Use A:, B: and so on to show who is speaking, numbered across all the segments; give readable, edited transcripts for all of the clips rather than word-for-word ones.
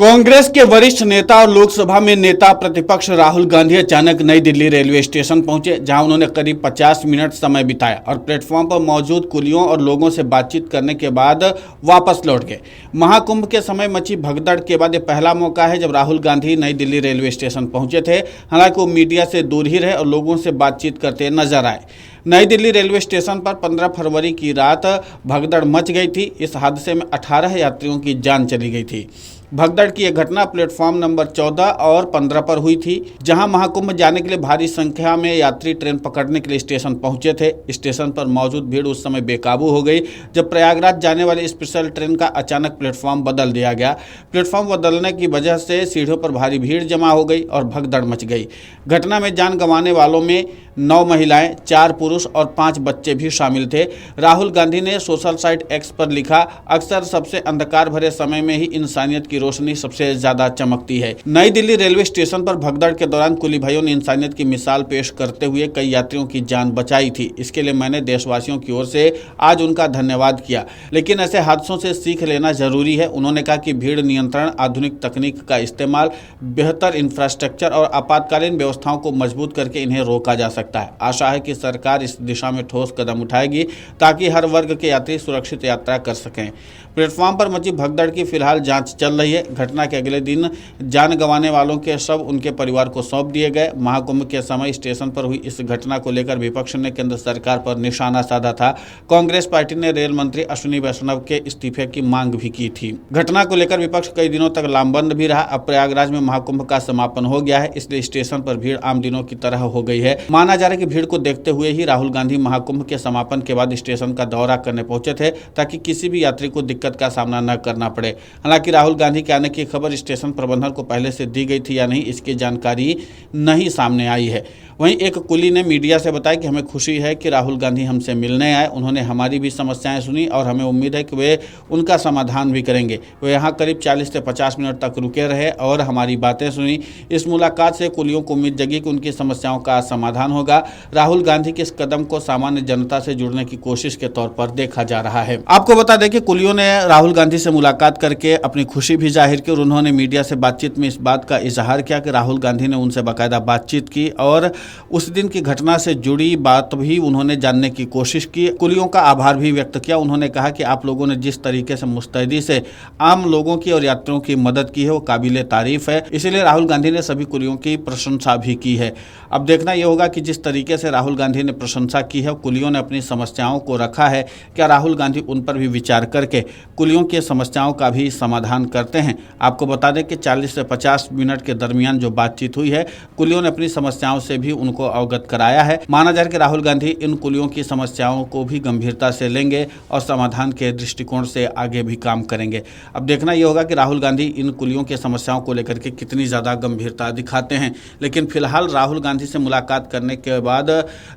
A: कांग्रेस के वरिष्ठ नेता और लोकसभा में नेता प्रतिपक्ष राहुल गांधी अचानक नई दिल्ली रेलवे स्टेशन पहुंचे, जहां उन्होंने करीब 50 मिनट समय बिताया और प्लेटफॉर्म पर मौजूद कुलियों और लोगों से बातचीत करने के बाद वापस लौट गए। महाकुंभ के समय मची भगदड़ के बाद यह पहला मौका है जब राहुल गांधी नई दिल्ली रेलवे स्टेशन पहुंचे थे। हालांकि वो मीडिया से दूर ही रहे और लोगों से बातचीत करते नजर आए। नई दिल्ली रेलवे स्टेशन पर 15 फरवरी की रात भगदड़ मच गई थी। इस हादसे में 18 यात्रियों की जान चली गई थी। भगदड़ की यह घटना प्लेटफॉर्म नंबर 14 और 15 पर हुई थी, जहां महाकुंभ जाने के लिए भारी संख्या में यात्री ट्रेन पकड़ने के लिए स्टेशन पहुंचे थे। स्टेशन पर मौजूद भीड़ उस समय बेकाबू हो गई जब प्रयागराज जाने वाली स्पेशल ट्रेन का अचानक प्लेटफॉर्म बदल दिया गया। प्लेटफॉर्म बदलने की वजह से सीढ़ियों पर भारी भीड़ जमा हो गई और भगदड़ मच गई। घटना में जान गंवाने वालों में 9 महिलाएं, 4 पुरुष और 5 बच्चे भी शामिल थे। राहुल गांधी ने सोशल साइट एक्स पर लिखा, अक्सर सबसे अंधकार भरे समय में ही इंसानियत की रोशनी सबसे ज्यादा चमकती है। नई दिल्ली रेलवे स्टेशन पर भगदड़ के दौरान कुली भाइयों ने इंसानियत की मिसाल पेश करते हुए कई यात्रियों की जान बचाई थी। इसके लिए मैंने देशवासियों की ओर से आज उनका धन्यवाद किया। लेकिन ऐसे हादसों से सीख लेना जरूरी है। उन्होंने कहा कि भीड़ नियंत्रण, आधुनिक तकनीक का इस्तेमाल, बेहतर इंफ्रास्ट्रक्चर और आपातकालीन व्यवस्थाओं को मजबूत करके इन्हें रोका जा सकता है। आशा है कि सरकार इस दिशा में ठोस कदम उठाएगी ताकि हर वर्ग के यात्री सुरक्षित यात्रा कर सकें। प्लेटफॉर्म पर मची भगदड़ की फिलहाल जांच चल रही है। घटना के अगले दिन जान गंवाने वालों के शव उनके परिवार को सौंप दिए गए। महाकुंभ के समय स्टेशन पर हुई इस घटना को लेकर विपक्ष ने केंद्र सरकार पर निशाना साधा था। कांग्रेस पार्टी ने रेल मंत्री अश्विनी वैष्णव के इस्तीफे की मांग भी की थी। घटना को लेकर विपक्ष कई दिनों तक लामबंद भी रहा। अब प्रयागराज में महाकुंभ का समापन हो गया है, इसलिए स्टेशन पर भीड़ आम दिनों की तरह हो गई है। माना जा रहा है कि भीड़ को देखते हुए ही राहुल गांधी महाकुंभ के समापन के बाद स्टेशन का दौरा करने पहुंचे थे, ताकि किसी भी यात्री को दिक्कत का सामना न करना पड़े। हालांकि राहुल गांधी के आने की खबर स्टेशन प्रबंधन को पहले से दी गई थी या नहीं, इसकी जानकारी नहीं सामने आई है। वहीं एक कुली ने मीडिया से बताया कि हमें खुशी है कि राहुल गांधी हमसे मिलने आए। उन्होंने हमारी भी समस्याएं सुनी और हमें उम्मीद है कि वे उनका समाधान भी करेंगे। वे यहाँ करीब 40 से 50 मिनट तक रुके रहे और हमारी बातें सुनी। इस मुलाकात से कुलियों को उम्मीद जगी कि उनकी समस्याओं का समाधान होगा। राहुल गांधी के इस कदम को सामान्य जनता से जुड़ने की कोशिश के तौर पर देखा जा रहा है। आपको बता दें कि कुलियों ने राहुल गांधी से मुलाकात करके अपनी खुशी भी जाहिर की और उन्होंने मीडिया से बातचीत में इस बात का इजहार किया कि राहुल गांधी ने उनसे बाकायदा बातचीत की और उस दिन की घटना से जुड़ी बात भी उन्होंने जानने की कोशिश की। कुलियों का आभार भी व्यक्त किया। उन्होंने कहा कि आप लोगों ने जिस तरीके से मुस्तैदी से आम लोगों की और यात्रियों की मदद की है वो काबिले तारीफ है। इसलिए राहुल गांधी ने सभी कुलियों की प्रशंसा भी की है। अब देखना यह होगा कि जिस तरीके से राहुल गांधी ने प्रशंसा की है, कुलियों ने अपनी समस्याओं को रखा है, क्या राहुल गांधी उन पर भी विचार करके कुलियों की समस्याओं का भी समाधान करते हैं। आपको बता दें कि 40 से 50 मिनट के दरमियान जो बातचीत हुई है, कुलियों ने अपनी समस्याओं से भी उनको अवगत कराया है। माना जा रहा है कि राहुल गांधी इन कुलियों की समस्याओं को भी गंभीरता से लेंगे और समाधान के दृष्टिकोण से आगे भी काम करेंगे। अब देखना यह होगा कि राहुल गांधी इन कुलियों की समस्याओं को लेकर के कितनी ज़्यादा गंभीरता दिखाते हैं। लेकिन फिलहाल राहुल गांधी से मुलाकात करने के बाद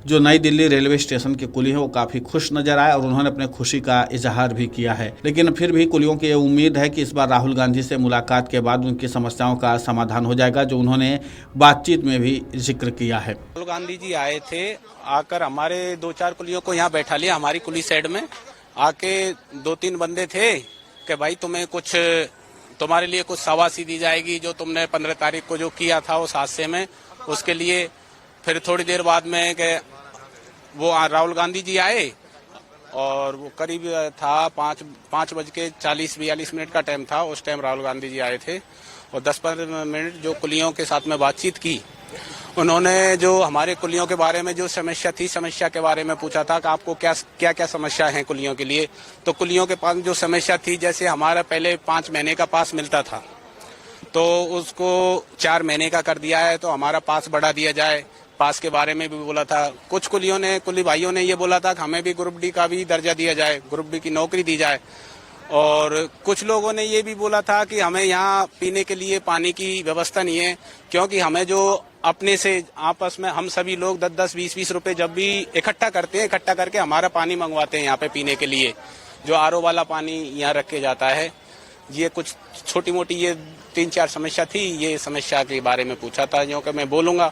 A: जो नई दिल्ली रेलवे स्टेशन के कुली हैं वो काफ़ी खुश नजर आए और उन्होंने अपने खुशी का इजहार भी किया है। लेकिन फिर भी कुलियों की उम्मीद है कि इस बार राहुल गांधी से मुलाकात के बाद उनकी समस्याओं का समाधान हो जाएगा, जो उन्होंने बातचीत में भी जिक्र किया है।
B: राहुल गांधी जी आए थे, आकर हमारे 2-4 कुलियों को यहाँ बैठा लिया हमारी कुली साइड में। आके 2-3 बंदे थे कि भाई तुम्हारे लिए कुछ शाबाशी दी जाएगी, जो तुमने 15 तारीख को जो किया था उस हादसे में, उसके लिए। फिर थोड़ी देर बाद में कि वो राहुल गांधी जी आए और वो करीब था 5:40-42 का टाइम था। उस टाइम राहुल गांधी जी आए थे और 10-15 मिनट जो कुलियों के साथ में बातचीत की। उन्होंने जो हमारे कुलियों के बारे में जो समस्या के बारे में पूछा था कि आपको क्या क्या समस्या है कुलियों के लिए। तो कुलियों के पास जो समस्या थी, जैसे हमारा पहले 5 महीने का पास मिलता था तो उसको 4 महीने का कर दिया है, तो हमारा पास बढ़ा दिया जाए। पास के बारे में भी बोला था। कुछ कुली भाइयों ने ये बोला था कि हमें भी ग्रुप डी का भी दर्जा दिया जाए, ग्रुप डी की नौकरी दी जाए। और कुछ लोगों ने ये भी बोला था कि हमें यहाँ पीने के लिए पानी की व्यवस्था नहीं है, क्योंकि हमें जो अपने से आपस में हम सभी लोग 10-10, 20-20 रुपए जब भी इकट्ठा करते हैं, इकट्ठा करके हमारा पानी मंगवाते हैं यहाँ पे पीने के लिए, जो आरओ वाला पानी यहाँ रख के जाता है। ये कुछ छोटी मोटी ये 3-4 समस्या थी। ये समस्या के बारे में पूछा था, जो कि मैं बोलूँगा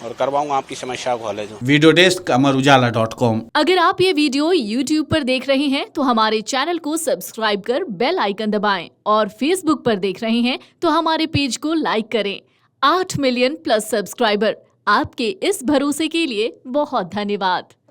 B: और करवाऊंगा आपकी समस्या को हल। जो
A: वीडियो डेस्क अमरउजाला.com।
C: अगर आप ये वीडियो YouTube पर देख रहे हैं तो हमारे चैनल को सब्सक्राइब कर बेल आइकन दबाएं और Facebook पर देख रहे हैं तो हमारे पेज को लाइक करें। 8 मिलियन प्लस सब्सक्राइबर, आपके इस भरोसे के लिए बहुत धन्यवाद।